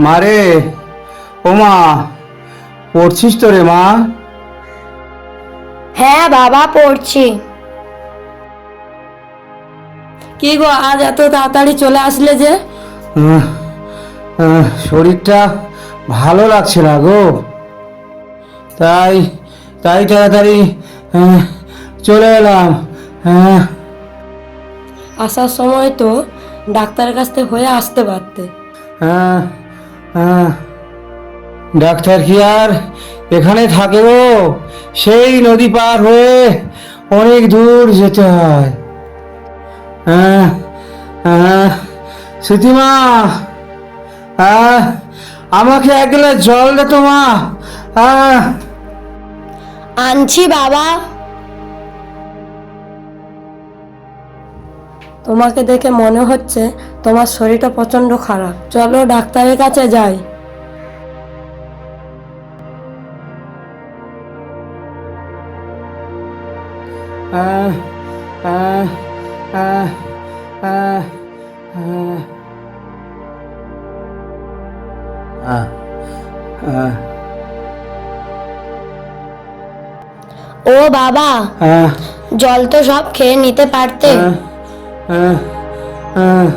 মারে, ও মা, পড়ছিস তো রে মা? হ্যাঁ বাবা, পড়ছি। কি গো, আজ এত তাড়াতাড়ি চলে আসলে যে? শরীরটা ভালো লাগছে না গো, তাই তাই তাড়াতাড়ি চলে এলাম। আসার সময় তো ডাক্তারের কাছ থেকে হয়ে আসতে পারতে। হ্যাঁ, হ্যাঁ, ডাক্তার কি আর এখানে থাকে গো? সেই নদী পার হয়ে অনেক দূর যেতে হয়। হ্যাঁ, হ্যাঁ, স্মৃতিমা, আমাকে এক গ্লাস জল দে তো মা। আনছি বাবা। তোমাকে দেখে মনে হচ্ছে তোমার শরীরটা প্রচন্ড খারাপ, চলো ডাক্তারের কাছে যাই। আহ, আহ, আহ, আহ, আহ, আহ, ও বাবা, আহ, জল তো সব খেয়ে নিতে পারতে। আহ, আহ,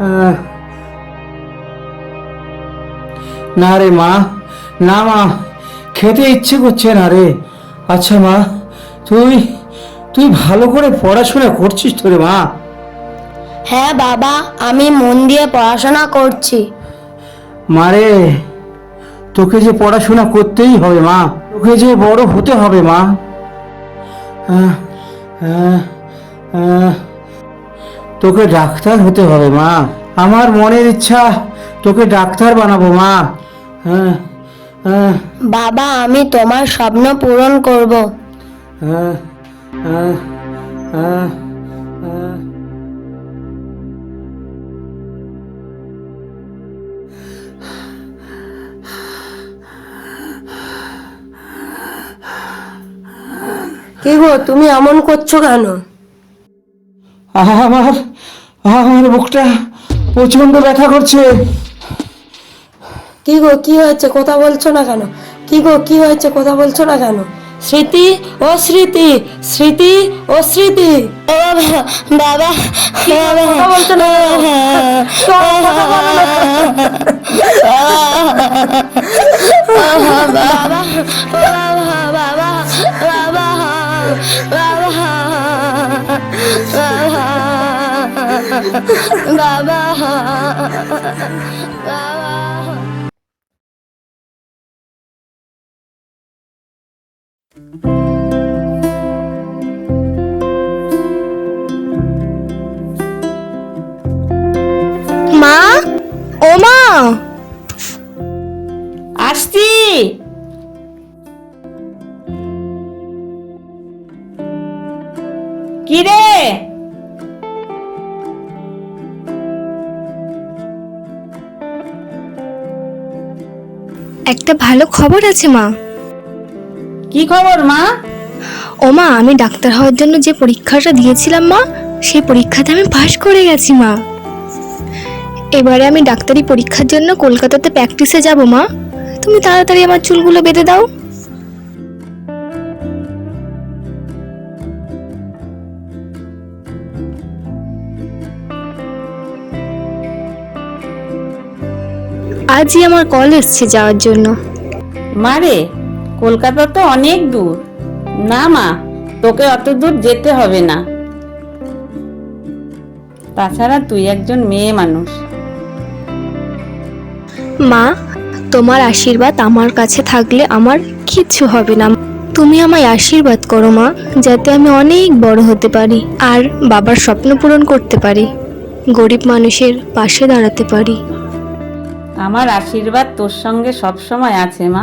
আহ। না রে মা, না মা, খেতে ইচ্ছে করছে না রে। আচ্ছা মা, তুই তুই ভালো করে পড়াশোনা করছিস তো রে মা? হ্যাঁ বাবা, আমি মন দিয়ে পড়াশোনা করছি। মারে, তোকে যে পড়াশোনা করতেই হবে মা, তোকে যে বড় হতে হবে মা। আহ, আহ, আহ, তোকে ডাক্তার হতে হবে মা। আমার মনের ইচ্ছা তোকে ডাক্তার বানাবো মা। হ্যাঁ, হ্যাঁ, বাবা, আমি তোমার স্বপ্ন পূরণ করব। হ্যাঁ, হ্যাঁ, হ্যাঁ, হ্যাঁ। কি গো, তুমি এমন করছো কেন? আমার আমার বুকটা প্রচন্ড ব্যথা করছে। কি গো, কি হয়েছে, কথা বলছো না কেন? কি গো, কি হয়েছে, কথা বলছো না কেন? স্মৃতি, ও স্মৃতি, স্মৃতি, ও স্মৃতি। ও বাবা, কথা বলছো না বাবা, বাবা, বাবা, বাবা, বাবা। মা, ও মা, আসছি। কি রে? একটা ভালো খবর আছে মা। কি খবর মা? ও মা, আমি ডাক্তার হওয়ার জন্য যে পরীক্ষাটা দিয়েছিলাম মা, সেই পরীক্ষাতে আমি পাশ করে গেছি মা। এবারে আমি ডাক্তারি পরীক্ষার জন্য কলকাতাতে প্র্যাকটিসে যাব মা। তুমি তাড়াতাড়ি আমার চুলগুলো বেঁধে দাও। আজই আমার কল এসছে যাওয়ার জন্য। মারে, কলকাতা তো অনেক দূর। না মা, তোকে অত দূর যেতে হবে না। তাছাড়া তুই একজন মেয়ে মানুষ। মা, তোমার আশীর্বাদ আমার কাছে থাকলে আমার কিচ্ছু হবে না। তুমি আমায় আশীর্বাদ করো মা, যাতে আমি অনেক বড় হতে পারি আর বাবার স্বপ্ন পূরণ করতে পারি, গরিব মানুষের পাশে দাঁড়াতে পারি। আমার আশীর্বাদ তোর সঙ্গে সব সময় আছে মা।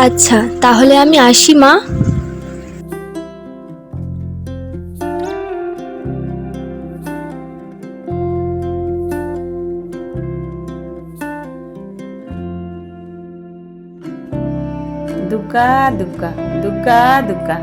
আচ্ছা, তাহলে আমি আসি মা। দুগ্গা দুগ্গা, দুগ্গা দুগ্গা।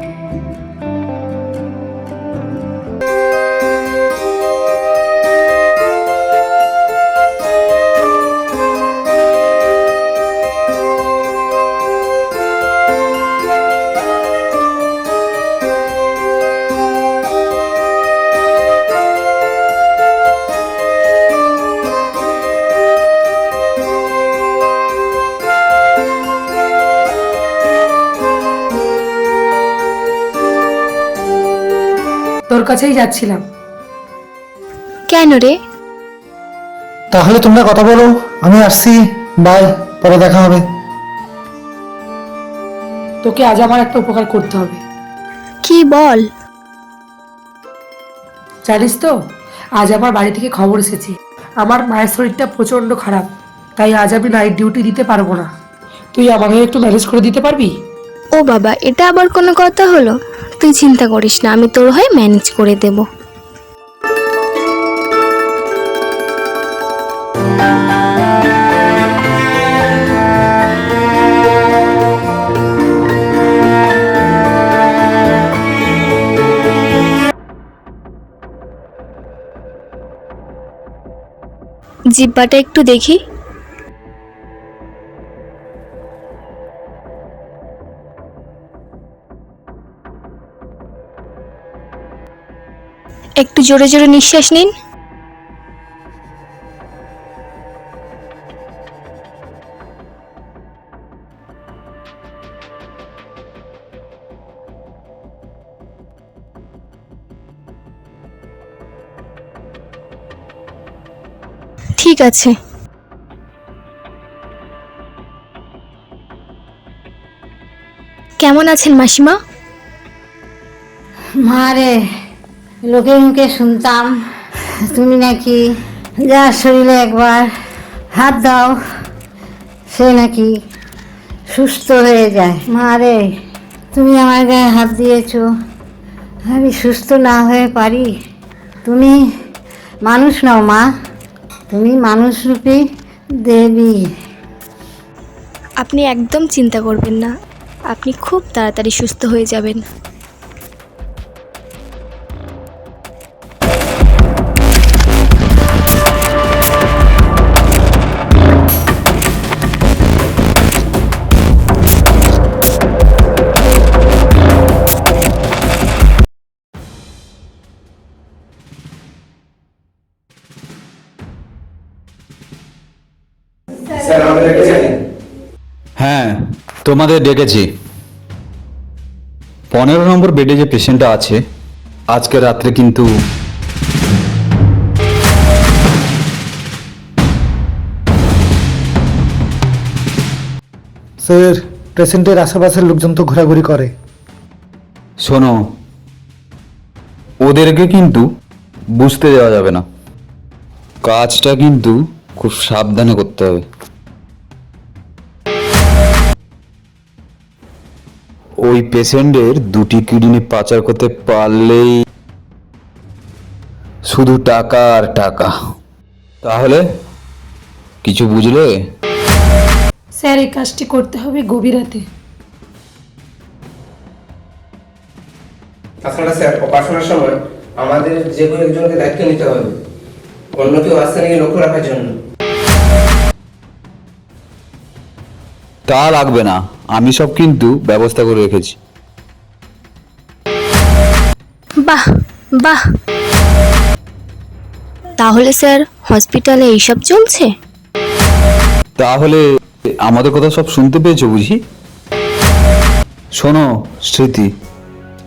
কাছেই যাচ্ছিলাম। কেন রে? তাহলে তোমরা কথা বলো, আমি আসছি। বাই, পরে দেখা হবে। তোকে আজ আমার একটা উপকার করতে হবে। কি বল? জানিস তো, আজ আমার বাড়ি থেকে খবর এসেছে আমার মায়ের শরীরটা প্রচন্ড খারাপ, তাই আজ আমি নাইট ডিউটি দিতে পারবো না। তুই আমার হয়ে একটু ম্যানেজ করে দিতে পারবি? ও বাবা, এটা আবার কোনো কথা হলো? তুই চিন্তা করিস না, আমি তোর হয়ে ম্যানেজ করে দেব। জিব্বাটা একটু দেখি। একটু জোরে জোরে নিঃশ্বাস নিন। ঠিক আছে। কেমন আছেন মাসিমা? মারে, লোকের মুখে শুনতাম তুমি নাকি যার শরীরে একবার হাত দাও সে নাকি সুস্থ হয়ে যায়। মারে, তুমি আমার গায়ে হাত দিয়েছো, আমি সুস্থ না হয়ে পারি? তুমি মানুষ নও মা, তুমি মানুষরূপী দেবী। আপনি একদম চিন্তা করবেন না, আপনি খুব তাড়াতাড়ি সুস্থ হয়ে যাবেন। হ্যাঁ, তোমাদের ডেকেছি। 15 নম্বর বেডে যে পেশেন্টটা আছে, আজকে রাত্রে কিন্তু স্যার, পেশেন্টের আশেপাশের লোকজন তো ঘোরাঘুরি করে। শোনো, ওদেরকে কিন্তু বুঝতে দেওয়া যাবে না। কাজটা কিন্তু খুব সাবধানে করতে হবে। ওই পেশেন্টের 2টি কিডনি পাচার করতে পারলেই শুধু টাকা আর টাকা। তাহলে কিছু বুঝলে? স্যার, এই কাজটি করতে হবে গভীর রাতে। তাছাড়া স্যার, অপারেশনের সময় আমাদের যে কোনো একজনকে দায়িত্ব নিতে হবে, অন্য কেউ আসছে নাকি লক্ষ্য রাখার জন্য। তা লাগবে না, আমি সব কিন্তু ব্যবস্থা করে রেখেছি। বাহ বাহ, তাহলে স্যার হসপিটালে এইসব চলছে? তাহলে আমাদের কথা সব শুনতে পেয়েছো বুঝি? শোনো স্মৃতি,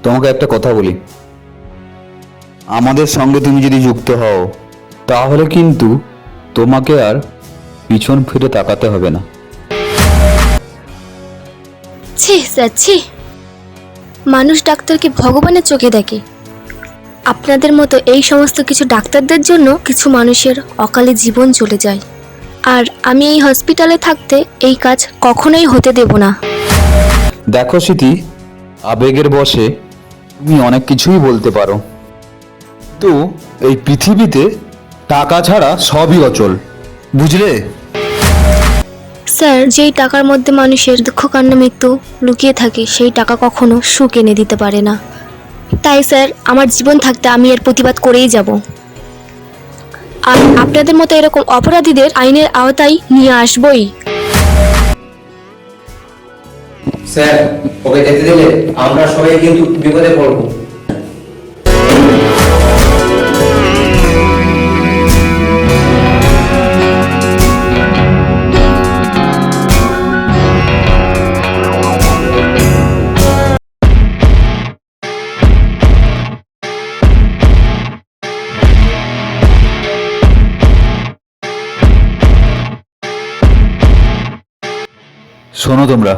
তোমাকে একটা কথা বলি। আমাদের সঙ্গে তুমি যদি যুক্ত হও, তাহলে কিন্তু তোমাকে আর পিছন ফিরে তাকাতে হবে না। ছি স্যার, ছি। মানুষ ডাক্তারকে ভগবানের চোখে দেখে। আপনাদের মতো এই সমস্ত কিছু ডাক্তারদের জন্য কিছু মানুষের অকালে জীবন চলে যায়। আর আমি এই হসপিটালে থাকতে এই কাজ কখনোই হতে দেব না। দেখো স্মৃতি, আবেগের বশে তুমি অনেক কিছুই বলতে পারো, তো এই পৃথিবীতে টাকা ছাড়া সবই অচল, বুঝলে? স্যার, যেই টাকার মধ্যে মানুষের দুঃখ কান্না মৃত্যু লুকিয়ে থাকে, সেই টাকা কখনো সুখ এনে দিতে পারে না। তাই স্যার, আমার জীবন থাকতে আমি এর প্রতিবাদ করেই যাব। আর আপনাদের মতো এরকম অপরাধীদের আইনের আওতায় নিয়ে আসবই। স্যার, ওকে যেতে দিলে আমরা সবাই কিন্তু বিপদে পড়বো। শোনো তোমরা,